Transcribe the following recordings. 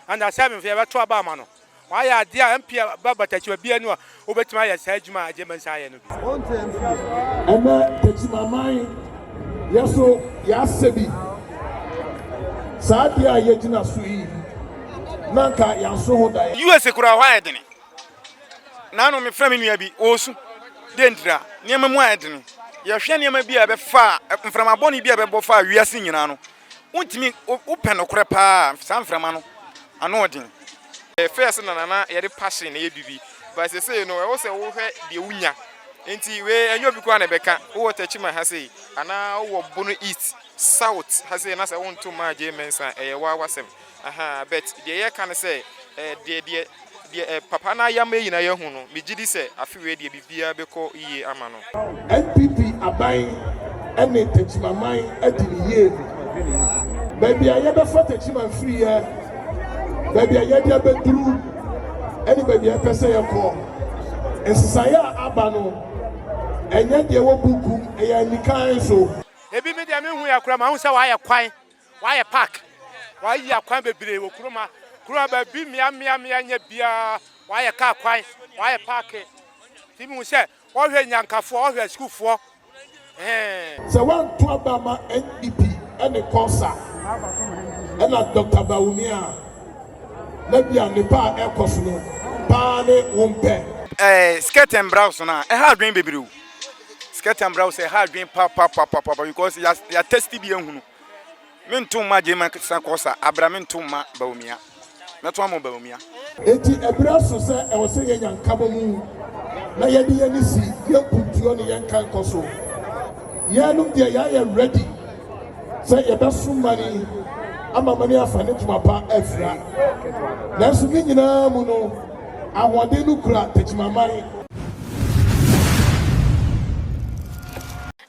and I said, if you ever try Bamano. Why are dear MP Baba Techiman be anywhere over to my Sajma, German Science? And Techiman, yes, so Yasebi Sadia Yetina Sui Nanka Yanso. US Kura, none of my family be also Dendra, near my wedding. Your shiny may be a far from a bonny be a bofa, we are singing. Won't me open or crepa, San Framano, anointing. First, Nana, a passion, ABB, but I say, no, I also over the Unya. Ain't he where and you'll be going to Becca, or Techiman has a, and now Bono East, South has a nice I want to my James and a Whatsap. Aha, but the air can say, dear. Papana Yame in a Yahuno, Mijidi say, I feel ready to be able ye Amano. NPP are buying any Techiman at the year. Baby, I ever fought Techiman free here. Baby, I ever through any baby, I pass a call. And Saya Abano, and yet you will book a Nikan so. Ebi me dia me hu ya kura ma hu se wa ya kwan wa ya park wa ya kwan bebre wo kura ba bi mia nya bia wa ya ka kwan wa ya park ti mi hu se wo hwe nyankafo wo hwe schoolfo so one to Abama NPP and the Kosa and Dr. Baumia maybe an pa e kosuno pa ne wompe Skirt and blouse na e hard dream bebre. Skirt and blouse hard dream papa because you are testy be ehunu. Men too ma Jema Sankosa Abramin too ma Baumia. Not one more Baumia. Eti ebra so say e wo say yan kabomu na ye de yani si ye putuo ne yan kan koso. Ye no de ya ready. Say ye besu mani ama mani afane tuma pa afra. Na so ni nyina mu no ahode no kura Techiman.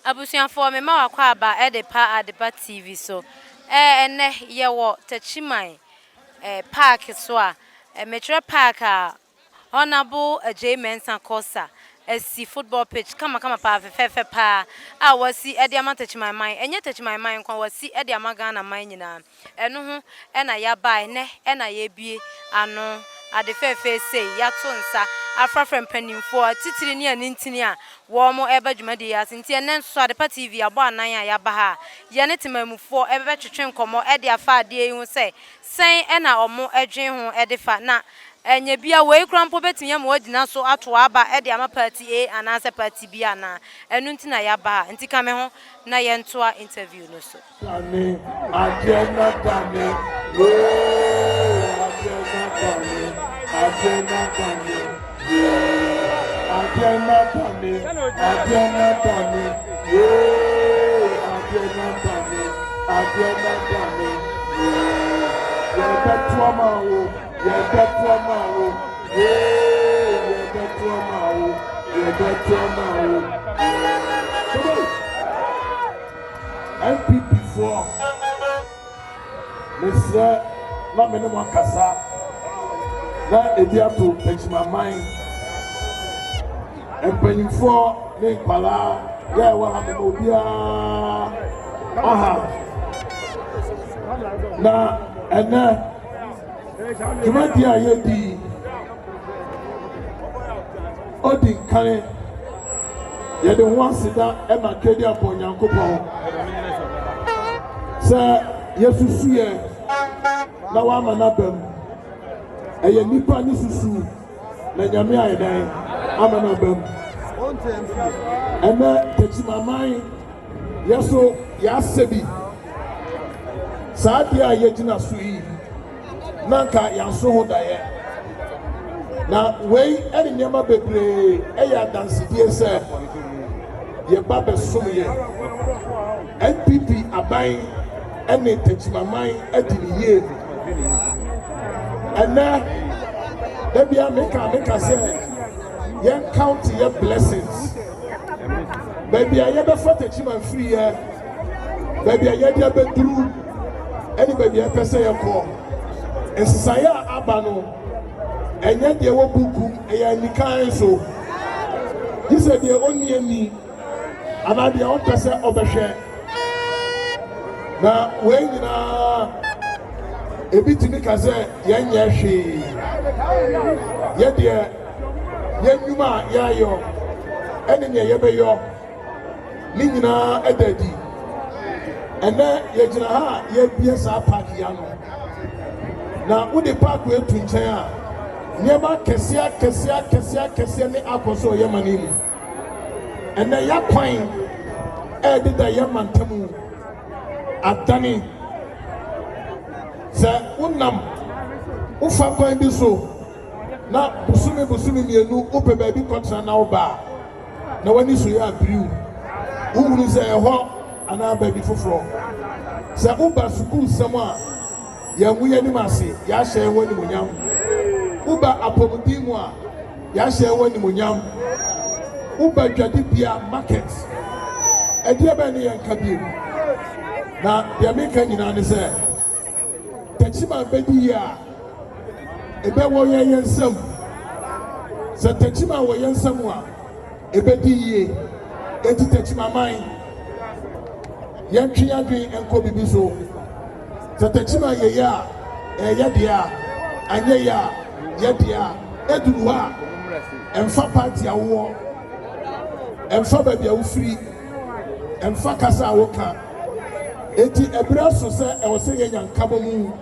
Abusuafo me ma wakwa aba Edepa TV so ene ye wo Techiman park so a metro park a honorable James Kosa si football pitch kama pa fefe pa a wasi Ediama Techiman man enye Techiman man kwa wasi Ediama Ghana man nyina eno ho na ya bai ne na ye bie ano ade fefe say ya to nsa afrafrem panimfo titiri ni anintini a wo mo eba dwumade ya nti enen so Adepa TV abo anan a ya ba ha ye ne temamufo ebe twetwe nkomo ede afa ade yi ho say sen na omo edwen ho ede fa na enye bia we krampo betimi am wadina so ato aba ede ama party A anase party B ana enu nti na ya ba nti ka me ho na ye ntoa interview no so NPP for Mr. Nominal Kasa, that is the to Techiman mind. And penny for Nicola, yeah, well, I'm aha. Now, and then you might hear the Odin Kane. You don't want to sit down and my kid upon Yankopon. Sir, yes, you see, now I'm an album. And you need to see, then you're me, I'm an album. And then Techiman mind, yes, so, yes, Sebi. Sadia Yetina Sui, Nanka Yanso Daye. Now, way any number bebre, Aya Dancy, dear sir, ye Baba Sumye, NPP are buying any Techiman at the year. And now, there be a maker say, young count your blessings. Baby, I ever fought Techiman free here. Baby, I ever through anybody ever say a call. And Saya Abano. And yet they will book a Nikan so. This is the only me, and I'm the own person of the share. Now, when ebi timi ka sɛ yɛnyɛ hwee yɛdeɛ yɛnnwuma a yɛayɔ ɛne nea yɛbɛyɔ ne nyinaa ɛda adi ɛnɛ yɛgyina ha a yɛabie saa paaki ya no na wode paaki etu nkyɛn a nneɛma kɛseɛ ne akɔ so yɛ ma ne mu ɛnɛ yɛakwan ɛdeda yɛ mantamu adane sɛ wonam wofa kwan bi so na busumi mmienu wopɛ baabi kɔtena na woba na w'ani so yɛ abiriw wohunu sɛ ɛhɔ anaa baabi foforɔ sɛ woba sukuu sɛm a yɛnwo yɛnim ase yɛahyɛ ɛwɔ animonyam woba apɔmuden mu a yɛahyɛ ɛwɔ animonyam woba dwadibea market ɛdeɛ bɛn ne yɛnka bio na deɛ meka nyinaa ne sɛ Techiman bɛdi yie a ɛbɛwɔ yɛn nsam sɛ Techiman wɔ yɛn nsam a ɛbɛdi yie eti Techiman man yɛntwe adwen nkɔ bibi so sɛ Techiman yɛ yɛ a ɛyɛ deɛ a anyɛ yɛ a yɛ deɛ a ɛduru hɔ a ɛmfa party awoɔ ɛmfa baabi a wofiri ɛmfa kasa a woka eti ɛbrɛ so sɛ ɛwɔ sɛ yɛnya nkabɔ mu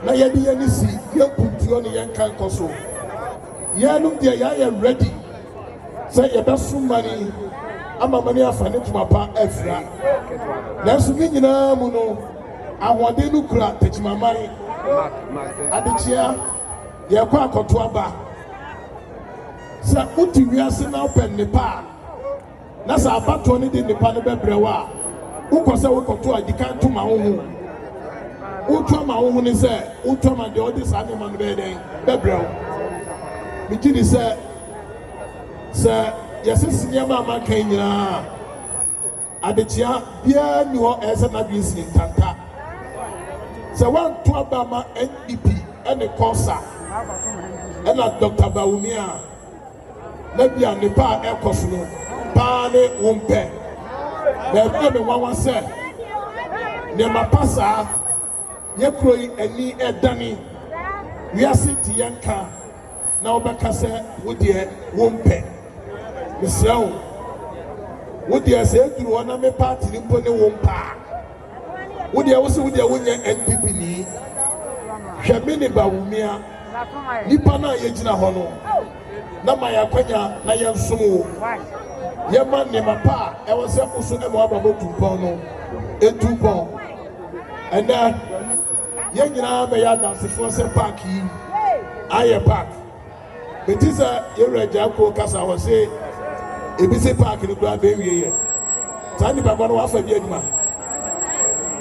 na yɛde yɛn si yɛnkuntuo ne yɛnka nkɔ so yɛnom deɛ yɛayɛ ready sɛ yɛbɛso mani ama mani afa ne tuma pa afira nanso ne nyinaa mu no ahoɔden no kura Techiman man adekyea yɛkɔ akɔto aba sɛ wote wiase na wopɛ nnipa a na sɛ abatoɔ no de nnipa no bɛbrɛ wo a wokɔ sɛ wokɔto a dikan to ma wo ho wotu ama wo ho ne sɛ wotu ama deɛ ɔde saa nneɛma no bɛyɛ dɛn bɛbrɛ wo megye di sɛ yɛsesi nneɛma a maka nyinaa adekyea biara nni hɔ ɛyɛ sɛ n'adwene si ntanta sɛ woanto aba ma NPP ɛne kɔsa ɛna Dr. Bawumi a na bia nnipa a ɛkɔ so no paa ne wo mpɛ na ɛbɛyɛ me nwanwa sɛ nneɛma pa saa yɛkuro yi ani ɛdane wiase te yɛnka na wobɛka sɛ wodeɛ wo mpɛ mesrɛ wo wodeɛ sɛ ɛduru hɔ na me party ne mpo ne wo mpaa wodeɛ wo sɛ wodeɛ wonyɛ NPP ni hwɛ me ne Bawumi a nipa no a yɛgyina hɔ no na ma yɛakwanya na yɛnsom wo yɛma nneɛma pa a ɛwɔ sɛ wo so ɛma waba bɔtu pɔn no ɛtu pɔn ɛnɛ yɛn nyinaa bɛyɛ adansefoɔ sɛ park yi ayɛ park bɛti sɛ yɛwura Gyako kasa hɔ sɛ ebi sɛ park no koraa bɛwie yɛ saa nnipa kɔ no wafa bi adwuma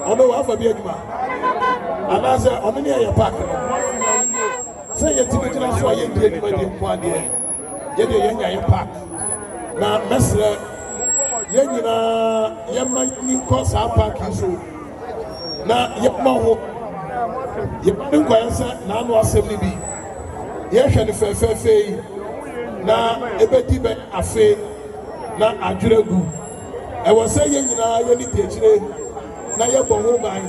ɔno wafa bi adwuma anaasɛ ɔno ne ɛyɛ park no sɛ yɛtumi gyina so a yɛndi adwuma di nko adeɛ yɛdeɛ yɛnya yɛ park na mɛsrɛ yɛn nyinaa yɛma ni nkɔ saa park yi so na yɛma ho yɛma ne nkɔyɛ sɛ n'ano asɛm no bi yɛhwɛ no fɛfɛɛfɛ yi na ɛbɛdi bɛ afe na adwerɛ gu ɛwɔ sɛ yɛn nyinaa yɛne di akyire na yɛbɔ ho ban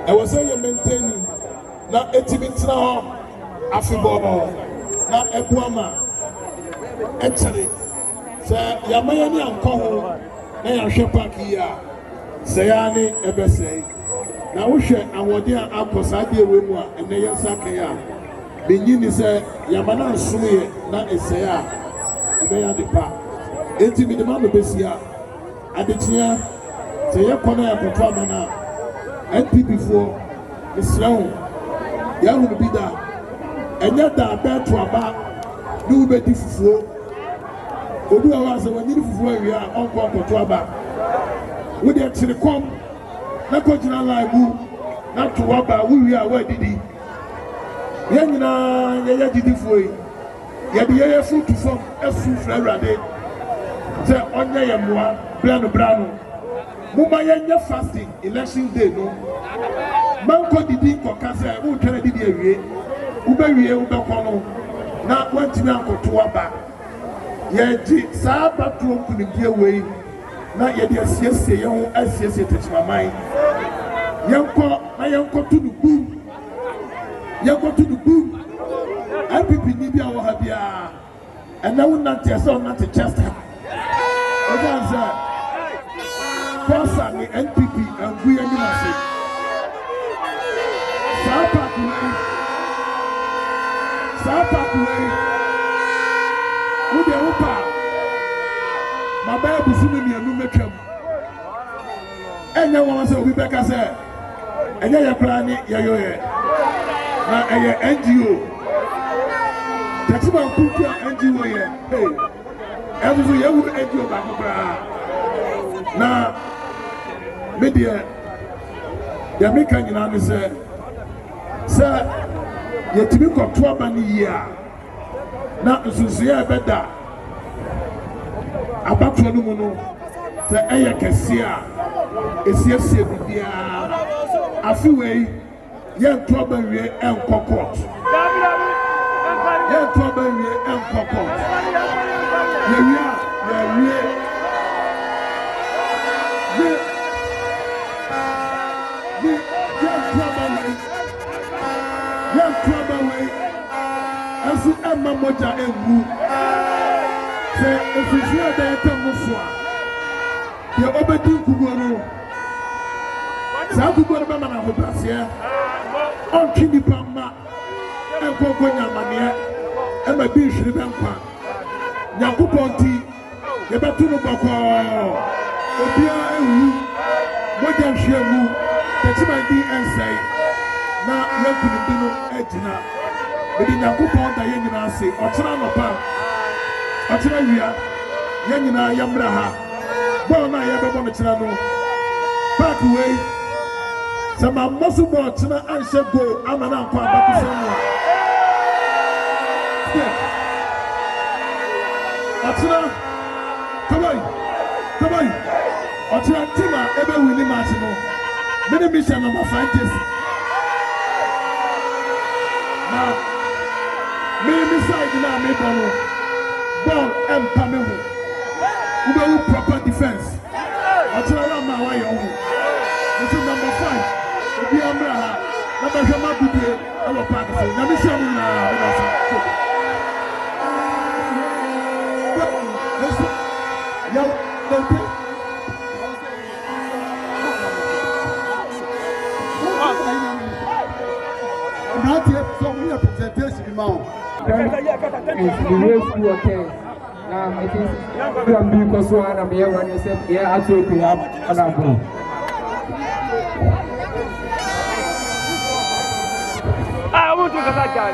ɛwɔ sɛ yɛ maintain na ɛtumi tena hɔ afebɔɔ na ɛboa ma ɛkyɛre sɛ yɛama yɛne ankɔ ho na yɛahwɛ park yi a sɛ yɛa ne ɛbɛsɛe na wohwɛ ahoɔden a akɔ saa deɛ wɔ mu a ɛnɛ yɛn nsa kɛn a benyi ni sɛ yɛama no ansom yɛ na ɛsɛe a ɛbɛyɛ ade pa enti mede ma no bɛsi a adekyea sɛ yɛkɔ na yɛkɔtɔ ama no a NPP foɔ mesrɛ wo yɛahono bi da ɛnyɛ da bɛɛto aba ne wobɛdi fufuo obi a hɔ a sɛ wanyini fufuo awie a ɔnkɔ akɔtɔ aba wode kyere kɔm na kɔgyina line mu na to aba wowie a woadidi yɛn nyinaa yɛyɛ didifoɔ yi yɛde yɛyɛ fo tu fam afu frɛ Awurade sɛ ɔnyɛ yɛ mmoa bra no moma yɛnyɛ fasting election day no mankɔ didi nkɔka sɛ wotwɛre didi awie wobɛwie wobɛkɔ no na woantumi ankɔto aba yɛgye saa batoɔ nkonimdie wei na yɛde asiesie yɛn ho asiesie Techiman man yɛnkɔ na yɛnkɔto no gu You go to the boom. NPP Nibia will have ya. And I will not tell so not to just have. Cosa the NPP and we are not say. Sapakwe. Who the Opa? My baby is in the new makeup. And no one said, we back as a. And you're planning, you're NGO. Techiman Kuka NGO. Hey, every year we NGO back. Now, media, the American United say, sir, you to be got 12 years. Now, to see a better about to know the air can see is yes, I feel way, young trouble and cockpot. Young trouble and cockpot. Yeah. Young trouble way. As you Emma Moja and Woo. Say, if you hear the Tamufua, the Obedi Kugono. Sakugo Mama of Brasia. On Kini Pamba and Kokonya Mania. And my beach Ribanka. Yakuponti. The Batuno Bako. Obia and Woo. Moja Shemu. Techiman and say. Now, you couldn't do no edgina. But in Yakupon, the Yanina say, or Tranapa, or Tranavia, Yanina Yambraha, Bona Yabon Trano, back away. Some are muscle boats and shall go. I'm an uncle back to someone. Come on. Or Tima, ever winning Martino. Many mission of my scientists. Me beside now, me ball and Pamela. Who proper defense. I'll tell you my way on. This is number 5. The Umbrella. Number Jamabude. I'm a Pakistan. Let me show you It's the way school okay. Now it is from because one of the one is here actually have another. I want to get that guy.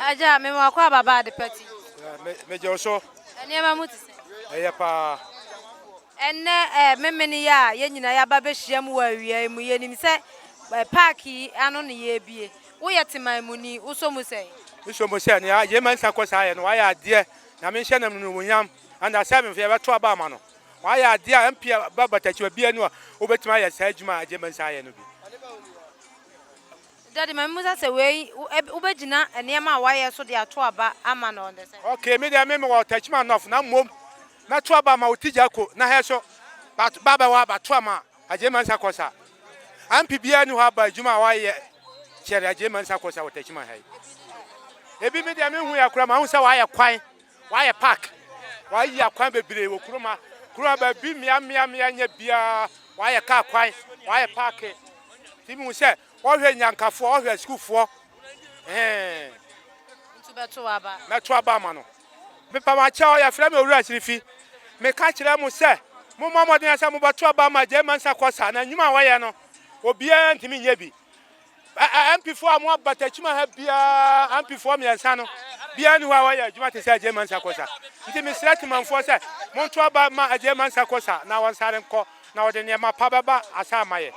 Aja me wa kwa baba de peti. Me joso. Ene ma muti se. Eyepa. Ene memeni ya ye nyina ya ba be hyiam wa awia mu ye nim se parki ano ne ye bie. Wo ye teman mu ni wo so mu se. Iso mo se ne ya ye man sakosa ye no wa ya de na me hye nam no wonyam anda se me fe be to aba ma no. Wa ya de a MP baba tachi bia no obetima ya sa adwuma aje man sa ye no bi. Daddy, my mother say we ubejina enema waye so de ato aba ama no ndese. Okay, me dey me wa Techiman enough na mom. Na to aba ma otija ko na he so. But baba wa ba to ama aje man sakosa. NPP bia ni ha ba adwuma waye chere aje man sakosa wo Techiman hai. Ebi me dey me hu ya kura ma hu say waye kwan, waye park. Waye ya kwan bebire wo kuruma ba bi mia nya bia waye ka kwan, waye park. Timu say ohwe nyankafo ohwe schoolfo Ntubeto aba meto aba ma no me pa ma cha o ya fra me owura sirifi me ka kire mu se mo moden asa mo beto aba ma je man sakosa na nyuma waye no obia ntimi nya bi MP4 amu abatachima ha bia MP4 me ansa no bia ni wa waye adwuma te se je man sakosa nti me srati manfo se mo to aba ma aje man sakosa na won sare nko na wode ne ma pa baba asa amaye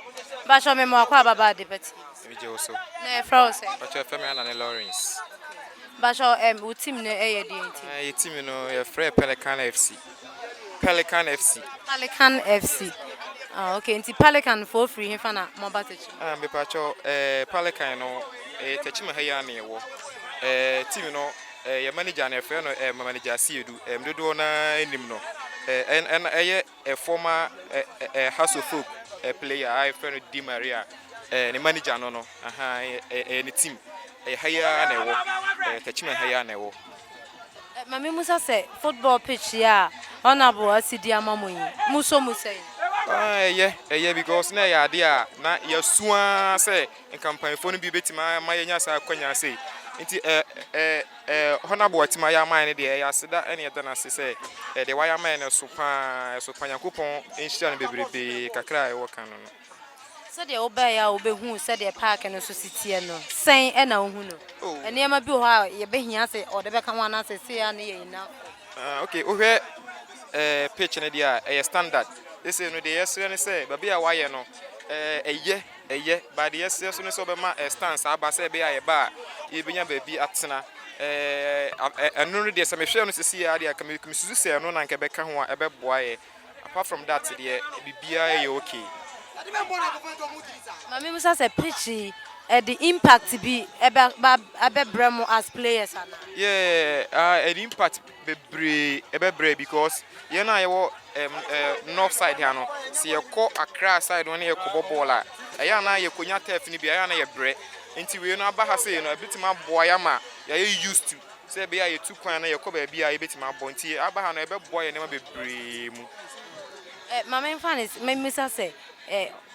ba sho me mo akwa baba de peti Vije also. na France But your family and Lawrence. ba sho u team ne eye de nti Your team, you know, your friend Pelican FC. Pelican FC. Pelican FC Ah, okay. Nti Pelican for free him na mobile Techiman. Me pacho Pelican no Techiman ha ya na ewo. Team no your manager na friend no manager Siedu mdodo na enim no. And a former House of Folk player I friend Di Maria the manager no aha any team ha ya na ewo. Techiman ha ya na ewo. Mami Musa say football pitch ya honorable asidi amamoyi. Muso Musa. Yeah, because na ya dia na ya suwa say in campaign phone bi betima ma yenya sa kwanya say. Nti honorable tima ya man de ya seda ene ya na say de wire man so pa yakopon enhia na bebrebe kakra e wo kan no. So de oba ya obehu se de park no so sitie no. Sen e na ohu no. Ene ma bi ho a ye behia se o de be kan wana se se ya na ye ina. Okay, ohwe pitch na dia e standard. They say no, the yes, and say, but be a wire no, a year, by the yes, as soon as over my stance, I say be a bar, even a baby at Sena. And no, there's some share to see idea can make Mrs. say, no, and Quebec, a bad boy. Apart from that, the BBI okay. Mami Musa say pitchy. The impact be about Bremo as players. Yeah, an impact be because you know north side here no. See you call a crash side when you cover baller. I na you kunya turf ni be I na you bread. Until we no ba say no a bit my boy ama you used to. Say be you two kwan na you cover be a bit my boy. Until aba no be boy na be bremu. Mama Infanis, Misa say.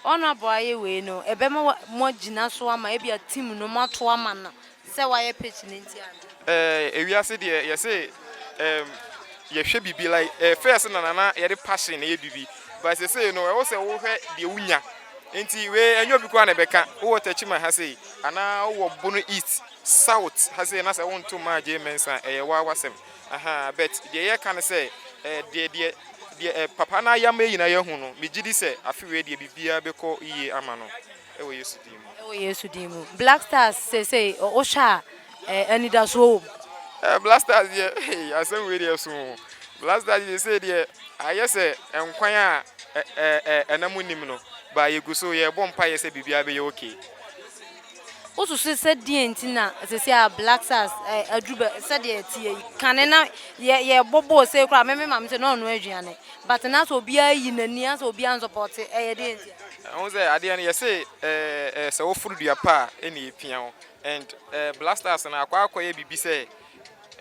Honorable we no ebe mo gina so ama e bia team no mato ama na se wa ye pitch ni ntia we are say there you say you hwe bibi like first na ye de passion na ye bibi but say no we say wo hwe de wunya enti we enyo bi kwa na beka wo Techiman ha say ana wo bono east south ha say na say won to ma je mensa wa wasem aha but the ye can say the papa na ya meyi na ye hu no me gidi se afiwe de bibia beko iye ama no ewo Yesu dimu Black Stars say o sha anida so Black Stars ye asem we dey so Black Stars dey say dey ayese enkwan a enamunim no ba ye guso ye bompa ye se bibia be ye okay Osu se die ntina se a Black Stars adruba se de tie kanena ye bobo se kra me mam se no no aduane but na so bia yi nani as obi an support ye de ntia I say ade na ye say se wo furu dua pa ene epia ho and Black Stars na akwa ye bibi se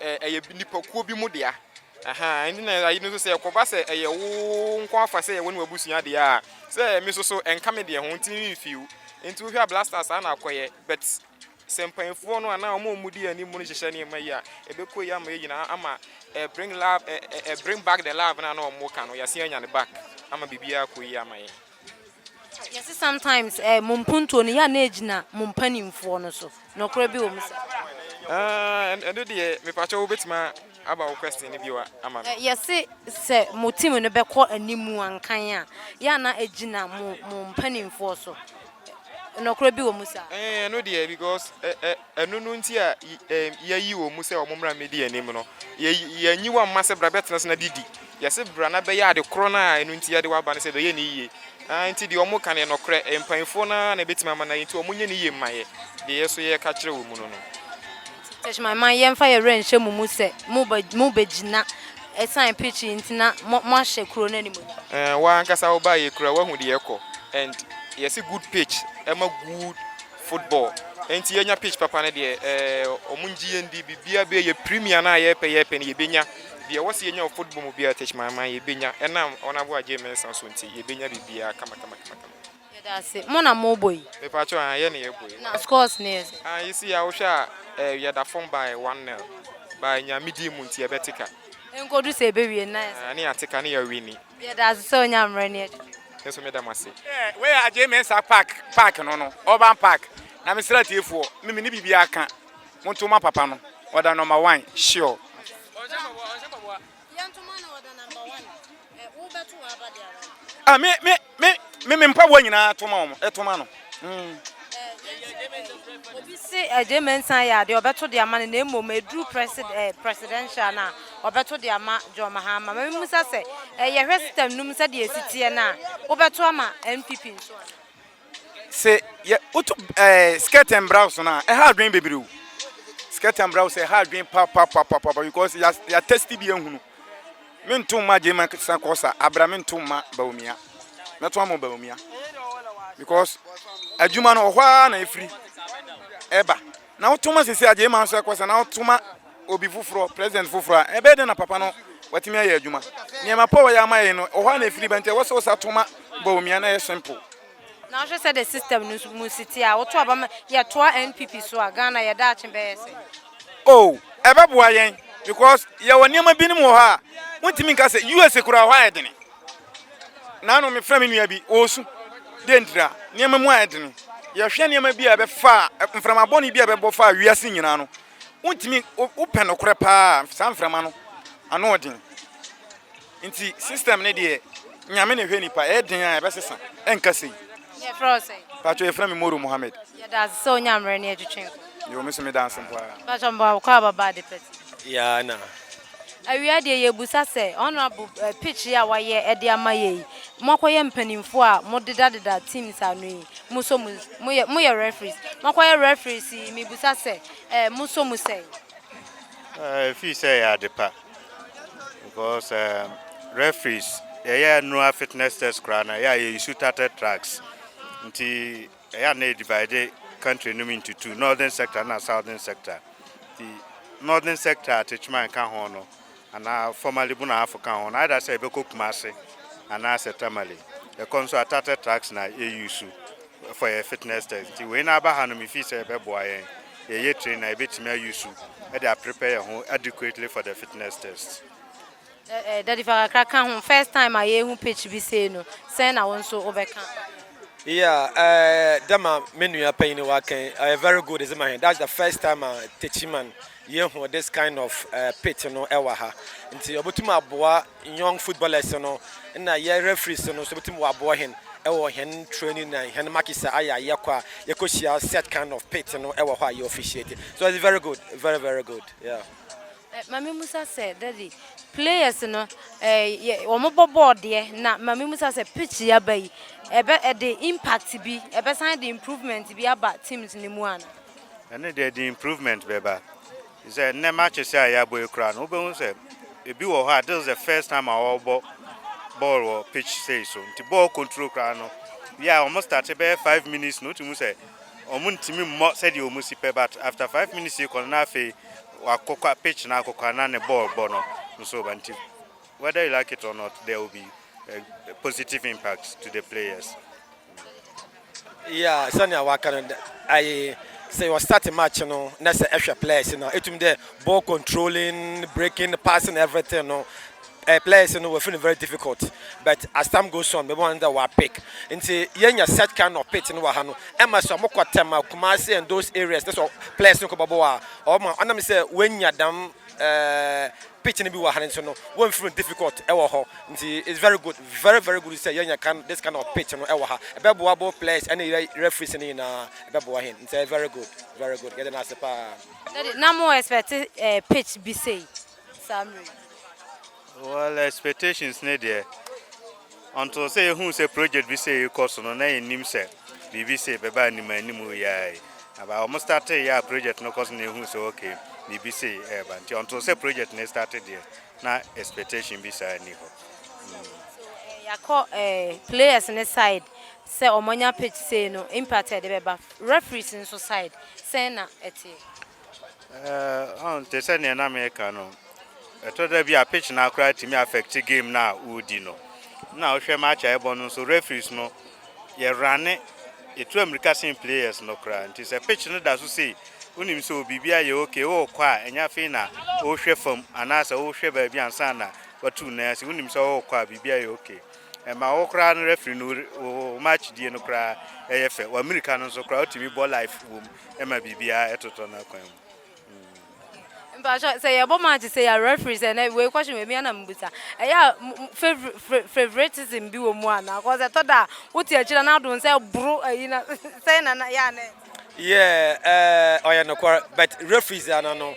ye nipa kuo bi mu dia aha ndi na ayi no se yakoba se ye wo nko afa se ye wonu abusunya de a se me so enka me de ho ntimi fiu enti wo hwa Black Stars na akoye but sempanfo no ana omo mudi ani mu no hyehyɛ ne ma yi a ebeko yi ama yina ama bring love bring back the love na no mo ka no yase anya ne back ama bibia ko yi ama yi. Yes, sometimes mumpunto ni ya na ejina mumpanimfo no so no kra bi o musa and the me pacho wo betima aba wo question ni bi wa ama yes se mo team no be ko animu ankan a ya na ejina mumpanimfo so no kra bi o musa no dey because enu no nti a ya yi wo musa o momra media anim no ya nyi wa mase bra betena na didi yes bra na be ya de kro na enu nti ya de wa ba ne se do ye ni yiye anti di omo kan no kra empanfo na betima ma na nti omo nye ni yiye maye de yeso ye ka kire wo mu no Techiman man yemfa ye ren hye mumu se mu begina esan pitch ntina mo ahye kro na nimu wa ankasa wo ba ye kra wa hu de yeko and yes good pitch ema good football enti yenya pitch papa na de omunji ndi bibia be ye premier na ye pe ne ye benya de wo se yenya football mu bia Techiman man ye benya enam onabo aje mensan so nti ye benya bibia kama ye da se mo na mo boy me pa cho an ye ne ye boy na scores ne you see ya wo sha we are formed by 1-0 by nyamidi mu nti e betika enkodu se be wie na ani atika ne ya wini ye da se so nyamre ne eso me da mase we aje mensa park no urban park na me sra tiefo me ni bibia aka montuma papa no order number 1 sure yantuma na order number 1 wo betu wa ba dia me mpa wo nyina toma no Obi say Techiman san ya de obeto de ama na emo medru presidential na obeto de ama John Mahama ma musa say ye hwe system num say de esitie na obeto ama NPP nso say ye utu skirt and blouse na e ha adwen bebre o skirt and blouse e ha adwen pa because ya testy bi ehunu mentum ma je man san kosa abra mentum ma baomia meto am baomia because adwuma no hwa na efiri eba na utuma sisi aje man so kosa na utuma obi fufuro president fufuro ebe de na papa no watimi aye adwuma niema power ya amaye no hwa na efiri bante wo so tuma baomia na simple. Now she said the system musiti a woto aba ya toa NPP so a Ghana ya da achen be say. Oh, ebe boa yen because ya woni ma binim wo ha. Wontimi nka say US kura hwa edene. Na no me fra me nua bi osu dendra niema mu edene. Ya hwe niema bi a be fa mframa boni bi a be bo fa wiase nyina no. Wontimi open no kore pa sa mframa no ano odin. Nti system ne de nyame ne hwe nipa eden a be sesa enka sei. Yeah, Frosty. Pacho Efrem Moru Mohammed. Yeah, that's so nyamre ni edwetwen. You miss me dancing for. Pacho mba kwa baba de pet. Yeah, na. Awia de ye busa se honorable pitch ya wa ye e de amaye. Mokoye mpanimfo a modeda teams anu yi. Muso mo ye referees. Mokoye referees mi busa se muso mu say. If you say ya depa because referees yeah no fitness test crana yeah you shoot at tracks. Nti ya na divide country into two, northern sector and southern sector. The northern sector Techiman kan ho no and formerly buna African ho na either say be Kumasi and as Tamale. The conso attack tracks na use for a fitness test. We na ba hanu mi fi say be boy ye train na be tima use e dey prepare ho adequately for the fitness test. Daddy for kan ho first time I hu pitch bi say no say na won so obeka. Yeah, Dama menu ya paying working very good is my that's the first time Techiman you this kind of pitch no ewaha until obutuma aboa young footballers no na ye referees no so obutuma aboa hen ewo hen training na hen makisa aya yakwa yakoshia set kind of pitch no ewo ha you officiate so it's very good very good yeah. Mami Musa said daddy players no omo board there na Mami Musa said pitch ya bai ebe the impact bi ebe sign the improvement bi about teams ni mu ana and the improvement beba is a ne match say ya boy kra no be say e bi wo ha this is the first time our ball or pitch say so the ball control kra no we are almost at about 5 minutes no to say omuntimi mo said you must but after 5 minutes you can na fe wakokwa pitch na akokwa na ne ball no so banti whether you like it or not there will be a positive impact to the players. Yeah, Sanya Wakan, I say was starting match, you know, that's the extra players, you know, it the ball controlling, breaking, passing, everything, you know. Players, you know, were feeling very difficult, but as time goes on, we want that pick. Into young set kind of pitch in Wahano, Emma Samoko Tema, Kumasi, and those areas. That's what players know about. Or my Anna say when you're done. Pitching be no one feeling difficult it's very good very good to say this kind of pitch no ewa players any referees in it's very good get an answer na more expect pitch be say Samri well expectations need there until say who say project be say course no na nim say bibi say beba ni manimu ya about almost started ya project no course na who say okay BBC but until say project ne started there na expectation be say ni ho ya call players on the side say omonya pitch say no impacted the beba referees in so side say na eti on te say na America no to there be a pitch na akra timi affect game na udi no na o hwe match e bon so referees no ye rane e two American players no kra nti say pitch no da so say unim so bibia ye okay o kwa enya fe na o hwe fam anasa o hwe ba bi ansa na watu na se unim so o kwa bibia ye okay e ma o kra no referee no match die no kra e ye fe o America no so kra o timi ball life wom e ma bibia etoto na kwan But say about match say a referees and we question with me and Mbusa. Favoritism be one because I thought that what your children don't say bro say na ya ne. Yeah, but referees are no.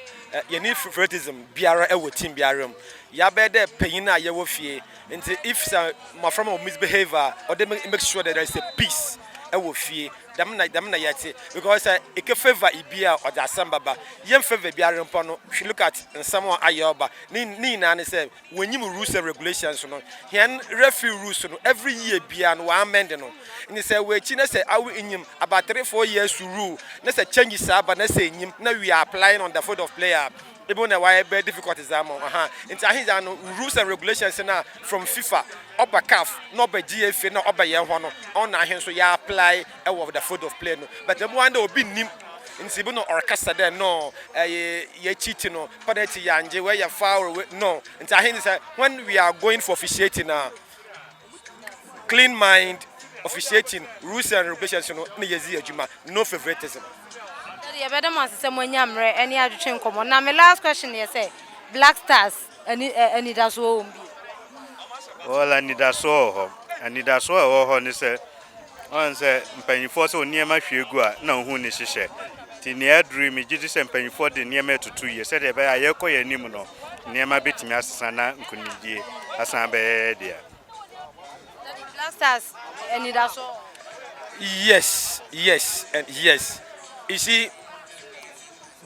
You need favoritism. Biara ewo team biara. Ya better paying na ya wofie. Until if some my friend will misbehave or they make sure that there is a peace. Ewo fie. Them na yet because it can favor Ibia or the Sambaba. Yen favor biara mpono. She look at someone ayoba. Ni na say when you rules and regulations no. Here referee rules no every year bia no amend no. And say we China say awu inyim about 3-4 years to rule. Na say changes but na say inyim na we are applying on the foot of player. Even why very difficult is into rules and regulations now from FIFA up a CAF, not by GFA, not up by Yahweh, on our hands so you apply over the foot of play. But the one that will be nim in Sibuno or Cassa there, no, ye cheating, no, penalty, and where you foul, no. And when we are going for officiating, clean mind, officiating, rules and regulations, no favoritism. You better must say when you are any other chain come on. Now my last question is say Black Stars and that's all. Well, I need a saw. I need a saw. On say, on say, penny for so near my sugar. No, who is she? Tinia dreamy, Jesus and penny for the near me to 2 years. Said by a yoko and nimuno. Near my bit me as Sana and Kuniji as I'm bad. Black Stars and that's all. Yes, and yes. You see,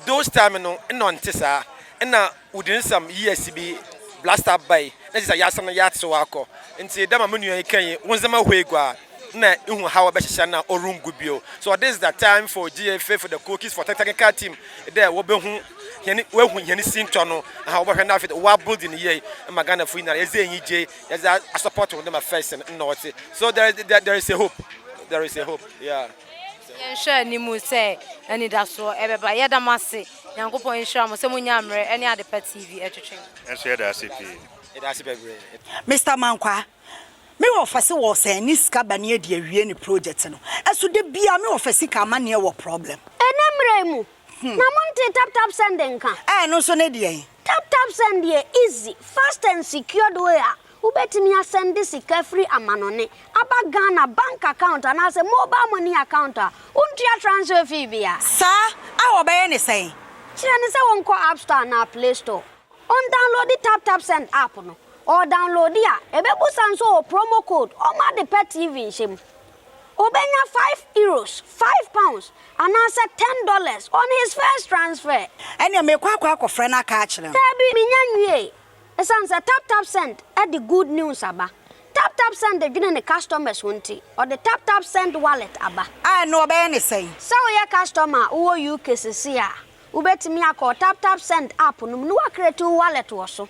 those time no ntesa na within some years be blast up by na say yasana yat so akọ nti da manu yan kan wonzama hwegwa na ihu how be hye na orum gubio. So this is the time for GFA for the cookies for technical team there wo be hu yani we hu yani sinto no how be na fit wa building here magana fu na eze yije yes a support with them first and no what. So there is a hope. There is a hope. Yeah. Sure ni mu say any that so ebeba ye da mase yankopon insure mo se munyamre any ade pa TV etwetwe Share the CP. It has be great. Mr. Mankwa me wo fase wo say ni sika ba ne de awie ni project no eso de bia me wo fase ka ma ne wo problem enemre mu na monte tap send nka no so ne de tap send dey easy fast and secured way ubetimi asend sika free amanone aba Ghana bank account and as a mobile money account untia transfer fee bia sa awo be ne say kire ne say won ko App Store na Play Store on download the tap send app no or download dia ebebu sanso promo code o ma de pet TV shim obenya €5 £5 and answer $10 on his first transfer ene me kwa akofre na ka akire tabi minyanwie esanse tap send at the good news aba tap send the gene customers wonti or the tap send wallet aba no be ne say so your customer wo UK sisi a ubetimi akọ tap send app no no create wallet wo so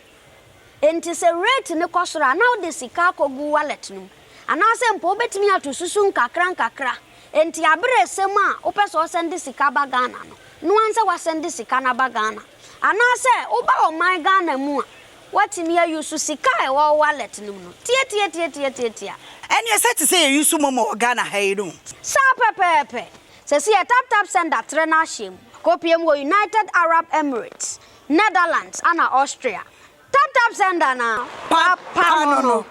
enti se rate ne kosora now the sika kogu wallet no anase mpo ubetimi atususu nkakra enti abere sem a opeso send sika ba Ghana no anse wa send sika na ba Ghana anase uba o my Ghana mu a what me use sika e wo wallet no tie ene set say you use momo Ghana ha no sa pepepe se si tap send that na shim kopiem wo United Arab Emirates Netherlands and Austria tap send na papa no